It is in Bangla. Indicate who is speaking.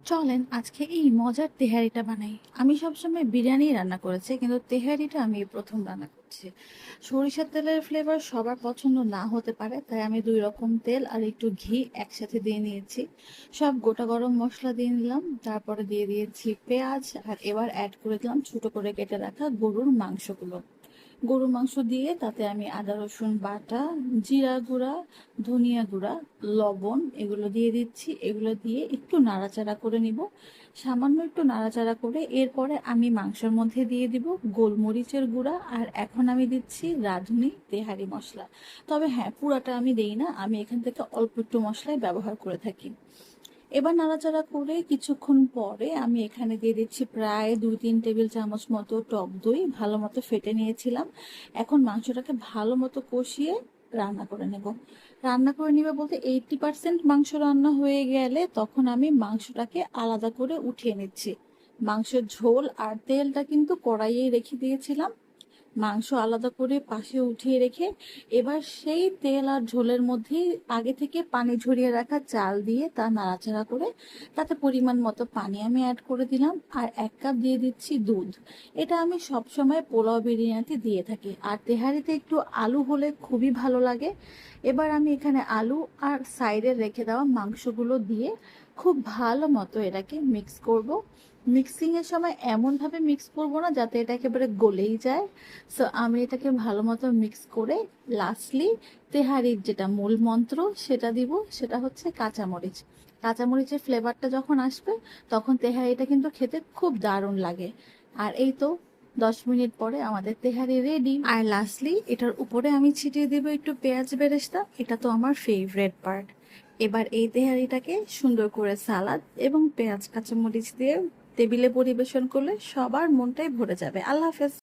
Speaker 1: চলেন আজকে এই মজার তেহারিটা বানাই। আমি সবসময় বিরিয়ানি রান্না করেছি, কিন্তু তেহারিটা আমি এই প্রথম রান্না করছি। সরিষার তেলের ফ্লেভার সবার পছন্দ না হতে পারে, তাই আমি 2 রকম তেল আর একটু ঘি একসাথে দিয়ে নিয়েছি। সব গোটা গরম মশলা দিয়ে নিলাম, তারপরে দিয়ে দিয়েছি পেঁয়াজ, আর এবার অ্যাড করে দিলাম ছোট করে কেটে রাখা গরুর মাংসগুলো। গরুর মাংস দিয়ে তাতে আমি আদা রসুন বাটা, জিরা গুঁড়া, ধনিয়া গুঁড়া, লবণ এগুলো দিয়ে দিচ্ছি। এগুলো দিয়ে একটু নাড়াচাড়া করে নিব, সামান্য একটু নাড়াচাড়া করে এরপরে আমি মাংসের মধ্যে দিয়ে দিব গোলমরিচের গুঁড়া, আর এখন আমি দিচ্ছি রাঁধুনি তেহারি মশলা। তবে হ্যাঁ, পুরাটা আমি দেই না, আমি এখান থেকে অল্প একটু মশলাই ব্যবহার করে থাকি। এবার নাড়াচাড়া করে কিছুক্ষণ পরে আমি এখানে দিয়ে দিচ্ছি প্রায় 2-3 টেবিল চামচ মতো টক দই, ভালো মতো ফেটে নিয়েছিলাম। এখন মাংসটাকে ভালো মতো কষিয়ে রান্না করে নেব। রান্না করে নিবে বলতে 80% মাংস রান্না হয়ে গেলে তখন আমি মাংসটাকে আলাদা করে উঠিয়ে নিচ্ছি। মাংসের ঝোল আর তেলটা কিন্তু কড়াইয়ে রেখে দিয়েছিলাম, মাংস আলাদা করে পাশে উঠিয়ে রেখে এবার সেই তেল আর ঝোলের মধ্যে আগে থেকে পানি ঝরিয়ে রাখা চাল দিয়ে তা নাড়াচাড়া করে তাতে পরিমাণ মতো পানি আমি অ্যাড করে দিলাম, আর 1 কাপ দিয়ে দিচ্ছি দুধ। এটা আমি সব সময় পোলাও বিরিয়ানিতে দিয়ে থাকি, আর তেহারিতে একটু আলু হলে খুবই ভালো লাগে। এবার আমি এখানে আলু আর সাইডে রেখে দেওয়া মাংসগুলো দিয়ে খুব ভালো মতো এটাকে মিক্স করব। মিক্সিং এর সময় এমন ভাবে মিক্স করব না যাতে এটা একেবারে গলেই যায়। সো আমি এটাকে ভালো মতো মিক্স করে লাস্টলি তেহারির যেটা মূল মন্ত্র সেটা দিব, সেটা হচ্ছে কাঁচামরিচ। কাঁচামরিচের ফ্লেভারটা যখন আসবে তখন তেহারিটা কিন্তু খেতে খুব দারুণ লাগে। আর এই তো 10 মিনিট পরে আমাদের তেহারি রেডি। আর লাস্টলি এটার উপরে আমি ছিটিয়ে দেবো একটু পেঁয়াজ বেরেস্তা, এটা তো আমার ফেভারিট পার্ট। এবার এই তেহারিটাকে সুন্দর করে সালাদ এবং পেঁয়াজ কাঁচামরিচ দিয়ে টেবিলে পরিবেশন করলে সবার মনটাই ভরে যাবে। আল্লাহ হাফেজ।